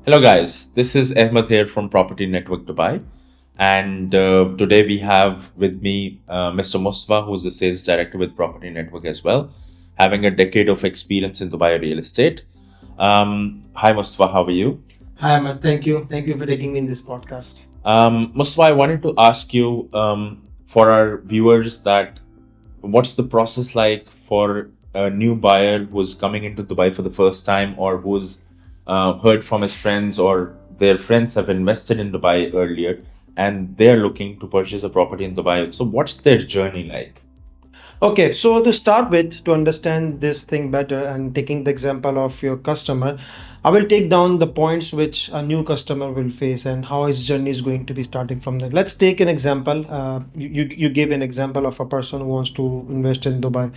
Hello, guys. This is Ahmed here from Property Network Dubai. And today we have with me Mr. Mustafa, who's the sales director with Property Network as well, having a decade of experience in Dubai real estate. Hi, Mustafa. How are you? Hi, Ahmed. Thank you. Thank you for taking me in this podcast. Mustafa, I wanted to ask you for our viewers that what's the process like for a new buyer who's coming into Dubai for the first time or who's heard from his friends or their friends have invested in Dubai earlier and they're looking to purchase a property in Dubai. So, what's their journey like? Okay, so to start with, to understand this thing better and taking the example of your customer, I will take down the points which a new customer will face and how his journey is going to be starting from there. Let's take an example. You gave an example of a person who wants to invest in Dubai.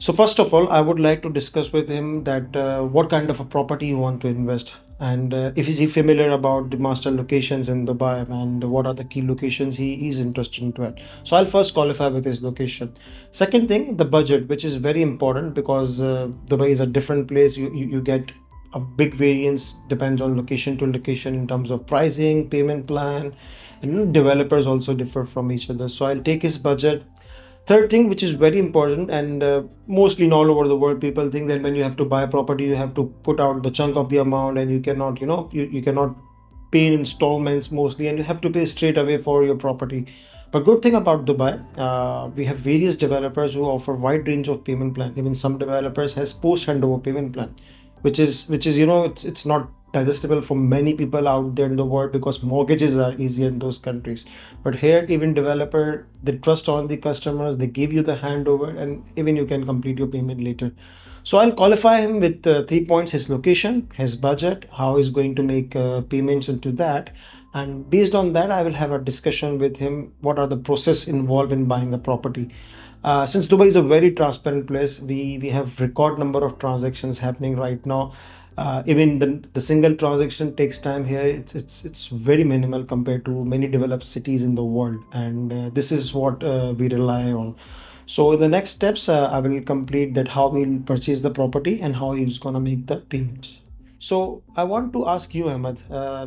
So first of all, I would like to discuss with him that what kind of a property you want to invest, and if is he familiar about the master locations in Dubai, and what are the key locations he is interested into it. So I'll first qualify with his location. Second thing, the budget, which is very important because Dubai is a different place. You get a big variance depends on location to location in terms of pricing, payment plan, and developers also differ from each other. So I'll take his budget. Third thing, which is very important, and mostly in all over the world, people think that when you have to buy a property, you have to put out the chunk of the amount, and you cannot, you cannot pay in installments mostly, and you have to pay straight away for your property. But good thing about Dubai, we have various developers who offer wide range of payment plan. Even some developers has post handover payment plan, which is it's not digestible for many people out there in the world because mortgages are easier in those countries. But here, even developer, they trust on the customers, they give you the handover, and even you can complete your payment later. So I'll qualify him with 3 points: his location, his budget, how he's going to make payments into that. And based on that, I will have a discussion with him what are the process involved in buying a property. Since Dubai is a very transparent place, we have record number of transactions happening right now. Even the single transaction takes time here. It's very minimal compared to many developed cities in the world, and this is what we rely on. So in the next steps, I will complete that how we'll purchase the property and how he's gonna make the payments. So I want to ask you, Ahmed,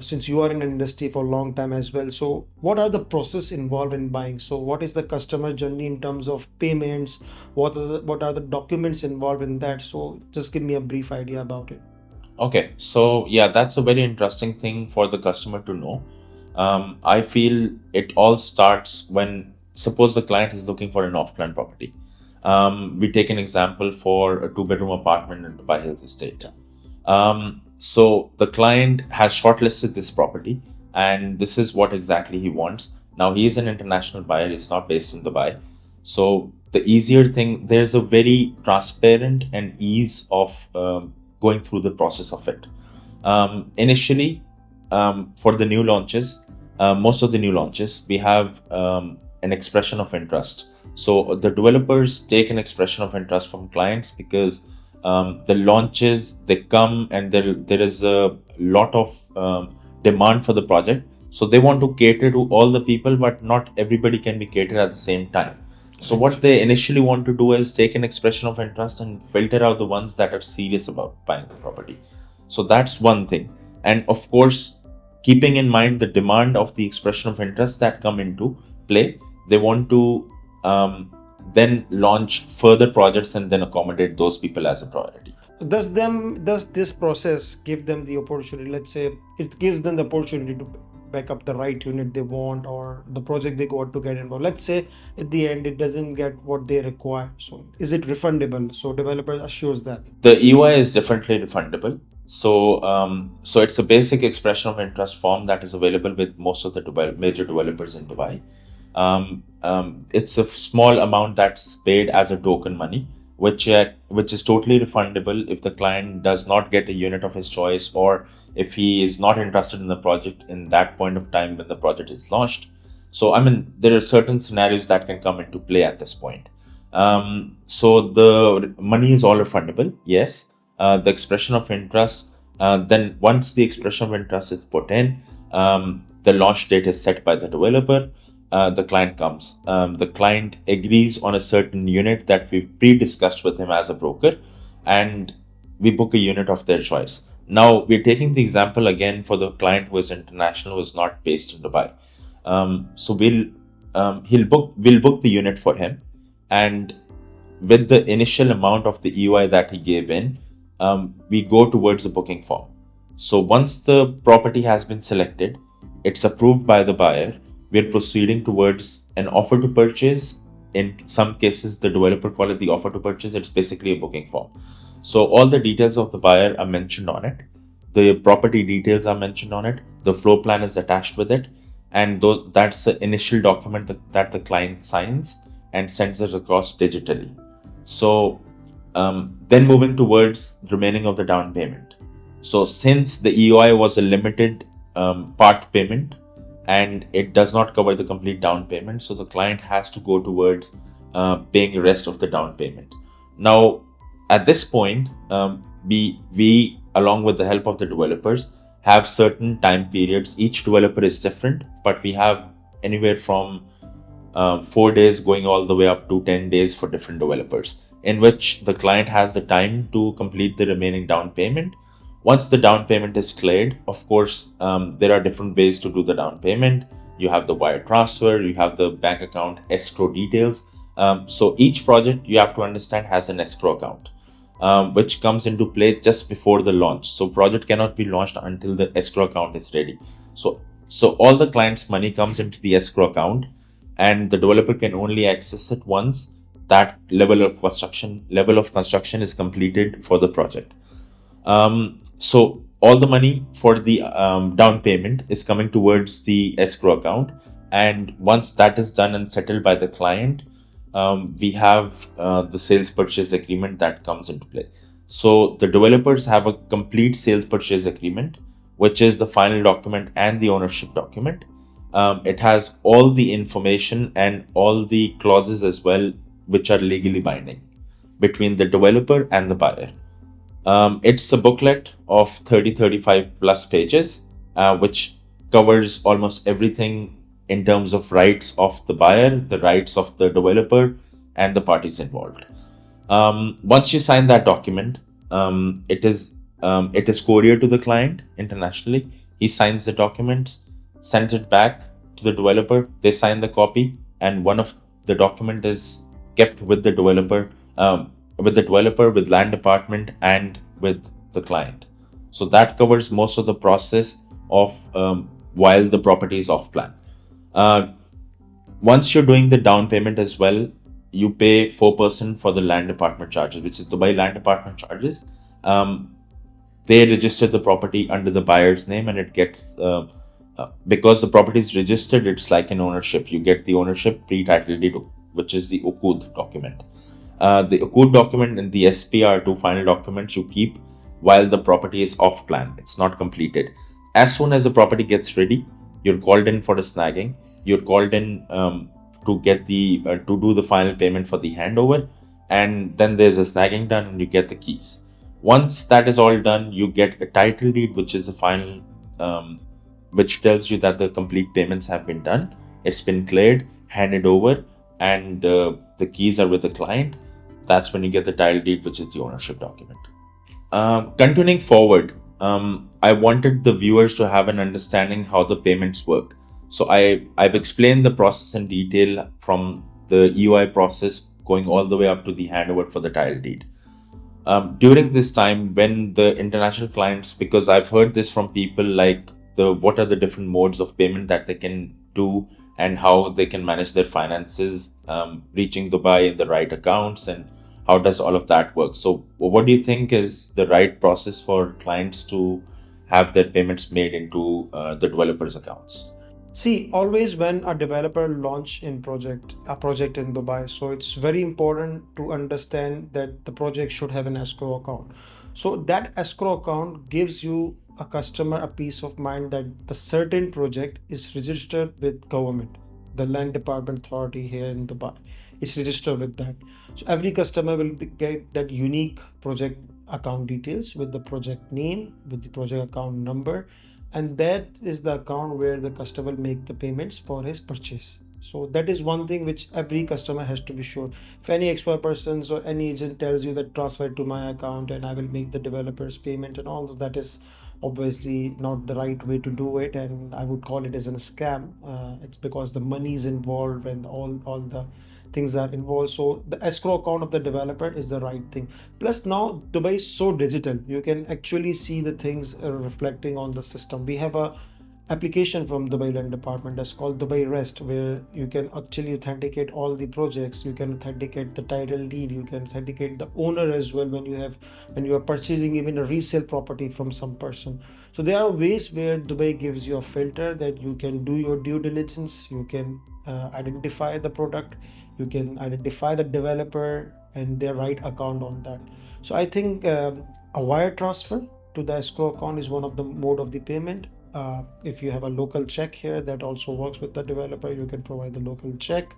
since you are in industry for a long time as well. So what are the process involved in buying? So what is the customer journey in terms of payments? What are the documents involved in that? So just give me a brief idea about it. Okay, so yeah, that's a very interesting thing for the customer to know. I feel it all starts when, suppose the client is looking for an off-plan property. We take an example for a two-bedroom apartment in Dubai Hills Estate. So the client has shortlisted this property, and this is what exactly he wants. Now he is an international buyer; he's not based in Dubai. So the easier thing, there's a very transparent and ease of going through the process of it. Initially, for the new launches, most of the new launches, we have an expression of interest. So the developers take an expression of interest from clients because the launches they come and there is a lot of demand for the project. So they want to cater to all the people, but not everybody can be catered at the same time. So Right. what they initially want to do is take an expression of interest and filter out the ones that are serious about buying the property. So that's one thing. And of course, keeping in mind the demand of the expression of interest that come into play, they want to then launch further projects and then accommodate those people as a priority. Does this process give them the opportunity? Let's say it gives them the opportunity to back up the right unit they want or the project they got to get involved. Let's say at the end it doesn't get what they require. So is it refundable? So developers assures that. The EOI is definitely refundable. So it's a basic expression of interest form that is available with most of the major developers in Dubai. It's a small amount that's paid as a token money, which is totally refundable if the client does not get a unit of his choice or if he is not interested in the project in that point of time when the project is launched. So I mean, there are certain scenarios that can come into play at this point. So the money is all refundable, yes. The expression of interest, then once the expression of interest is put in, the launch date is set by the developer. The client comes. The client agrees on a certain unit that we've pre-discussed with him as a broker, and we book a unit of their choice. Now we're taking the example again for the client who is international, who is not based in Dubai. So we'll book the unit for him, and with the initial amount of the EOI that he gave in, we go towards the booking form. So once the property has been selected, it's approved by the buyer. We're proceeding towards an offer to purchase. In some cases, the developer call it the offer to purchase. It's basically a booking form. So all the details of the buyer are mentioned on it. The property details are mentioned on it. The floor plan is attached with it, and that's the initial document that the client signs and sends it across digitally. So then moving towards remaining of the down payment. So since the EOI was a limited part payment and it does not cover the complete down payment, so the client has to go towards paying the rest of the down payment. Now, at this point, we along with the help of the developers have certain time periods. Each developer is different, but we have anywhere from 4 days going all the way up to 10 days for different developers, in which the client has the time to complete the remaining down payment. Once the down payment is cleared, of course, there are different ways to do the down payment. You have the wire transfer, you have the bank account escrow details. So each project, you have to understand, has an escrow account, which comes into play just before the launch. So project cannot be launched until the escrow account is ready. So all the client's money comes into the escrow account, and the developer can only access it once that level of construction is completed for the project. So all the money for the down payment is coming towards the escrow account, and once that is done and settled by the client, we have the sales purchase agreement that comes into play. So the developers have a complete sales purchase agreement, which is the final document and the ownership document. It has all the information and all the clauses as well, which are legally binding between the developer and the buyer. It's a booklet of 35 plus pages, which covers almost everything in terms of rights of the buyer, the rights of the developer, and the parties involved. Once you sign that document, it is couriered to the client internationally. He signs the documents, sends it back to the developer. They sign the copy, and one of the document is kept with the developer, with land department, and with the client. So that covers most of the process of while the property is off plan. Uh, Once you're doing the down payment as well, you pay 4% for the land department charges, which is Dubai land department charges. They register the property under the buyer's name, and it gets because the property is registered, it's like an ownership. You get the ownership pre-title deed, which is the ukud document. The ukud document and the SP are two final documents you keep while the property is off plan. It's not completed. As soon as the property gets ready, you're called in for the snagging. You're called in to get the to do the final payment for the handover, and then there's a snagging done, and you get the keys. Once that is all done, you get a title deed, which is the final, which tells you that the complete payments have been done. It's been cleared, handed over, and the keys are with the client. That's when you get the title deed, which is the ownership document. Continuing forward, I wanted the viewers to have an understanding how the payments work. So I've explained the process in detail, from the EOI process going all the way up to the handover for the title deed. During this time, when the international clients, because I've heard this from people, like what are the different modes of payment that they can do, and how they can manage their finances, reaching Dubai in the right accounts, and how does all of that work. So what do you think is the right process for clients to have their payments made into the developers' accounts? See, always when a developer launch a project in Dubai, so it's very important to understand that the project should have an escrow account. So that escrow account gives you a customer a peace of mind that the certain project is registered with government, the land department authority here in Dubai. It's registered with that. So every customer will get that unique project account details with the project name, with the project account number, and that is the account where the customer make the payments for his purchase. So that is one thing which every customer has to be sure. If any expert persons or any agent tells you that transfer it to my account and I will make the developers payment and all of that, is obviously not the right way to do it, and I would call it as a scam. It's because the money is involved and all the things are involved. So the escrow account of the developer is the right thing. Plus now Dubai is so digital, you can actually see the things reflecting on the system. We have a application from Dubai Land Department that's called Dubai Rest, where you can actually authenticate all the projects. You can authenticate the title deed. You can authenticate the owner as well when you are purchasing even a resale property from some person. So there are ways where Dubai gives you a filter that you can do your due diligence. You can identify the product. You can identify the developer and their right account on that. So I think a wire transfer to the escrow account is one of the mode of the payment. If you have a local check here, that also works with the developer. You can provide the local check,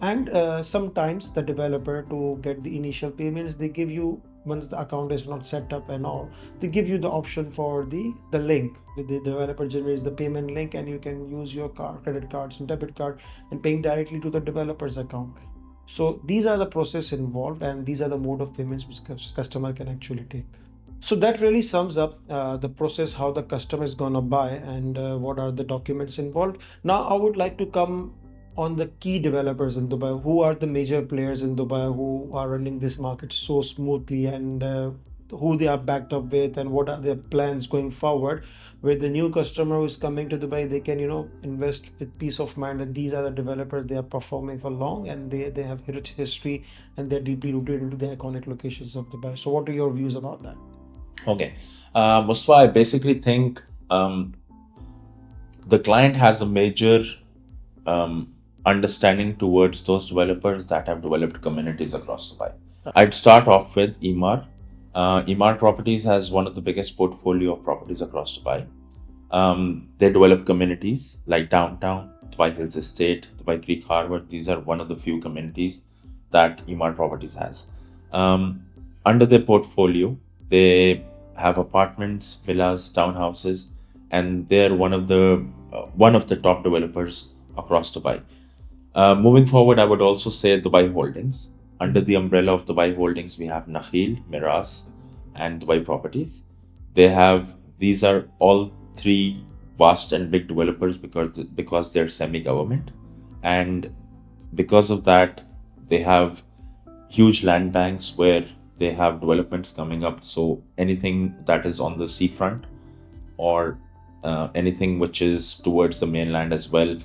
and sometimes the developer, to get the initial payments, they give you, once the account is not set up and all, they give you the option for the link. With the developer generates the payment link, and you can use your card, credit cards and debit card, and paying directly to the developer's account. So these are the process involved, and these are the mode of payments which customer can actually take. So that really sums up the process, how the customer is gonna buy, and what are the documents involved. Now I would like to come on the key developers in Dubai. Who are the major players in Dubai who are running this market so smoothly, and who they are backed up with, and what are their plans going forward? Where the new customer who is coming to Dubai, they can invest with peace of mind that these are the developers, they are performing for long, and they have rich history, and they're deeply rooted into the iconic locations of Dubai. So what are your views about that? Okay. Muswa, I basically think the client has a major understanding towards those developers that have developed communities across Dubai. I'd start off with Emar. Emar Properties has one of the biggest portfolio of properties across Dubai. They develop communities like downtown, Dubai Hills Estate, Dubai Creek Harbor. These are one of the few communities that Emar Properties has. Under their portfolio, they have apartments, villas, townhouses, and they're one of the top developers across Dubai. Moving forward, I would also say Dubai Holdings. Under the umbrella of Dubai Holdings, we have Nakhil, Miras, and Dubai Properties. These are all three vast and big developers because they're semi-government, and because of that, they have huge land banks where they have developments coming up. So anything that is on the seafront, or anything which is towards the mainland as well.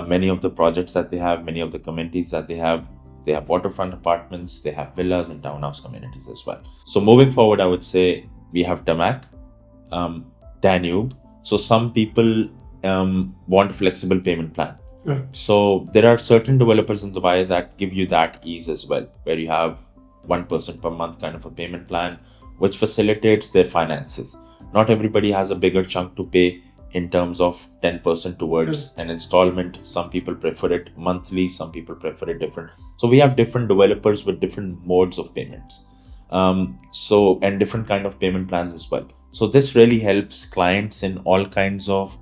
Many of the projects that they have, many of the communities that they have waterfront apartments, they have villas and townhouse communities as well. So moving forward, I would say we have Damac, Danube. So some people want a flexible payment plan. Right. So there are certain developers in Dubai that give you that ease as well, where you have 1% per month kind of a payment plan, which facilitates their finances. Not everybody has a bigger chunk to pay in terms of 10% towards an installment. Some people prefer it monthly, some people prefer it different. So we have different developers with different modes of payments. And different kind of payment plans as well. So this really helps clients in all kinds of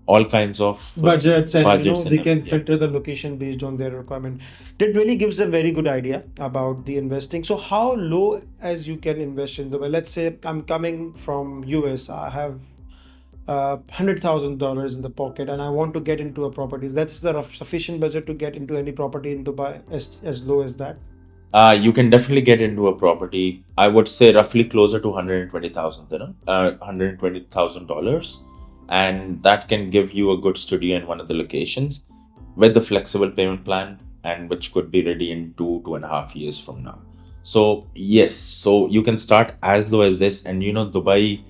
Budgets, and budgets they and can yeah. filter the location based on their requirement. That really gives a very good idea about the investing. So how low as you can invest in Dubai? Let's say I'm coming from US, I have $100,000 in the pocket, and I want to get into a property. That's the sufficient budget to get into any property in Dubai, as low as that. You can definitely get into a property. I would say roughly closer to 120,000 dirham, $120,000, and that can give you a good studio in one of the locations with the flexible payment plan, and which could be ready in 2.5 years from now. So yes, so you can start as low as this, and Dubai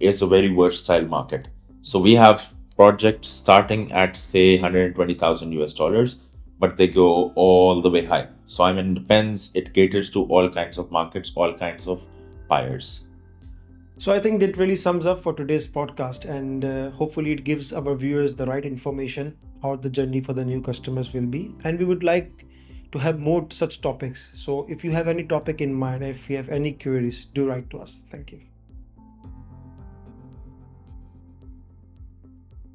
is a very versatile market. So we have projects starting at say 120,000 US dollars, but they go all the way high. So it depends. It caters to all kinds of markets, all kinds of buyers. So I think that really sums up for today's podcast, and hopefully it gives our viewers the right information how the journey for the new customers will be. And we would like to have more such topics. So if you have any topic in mind, if you have any queries, do write to us. Thank you.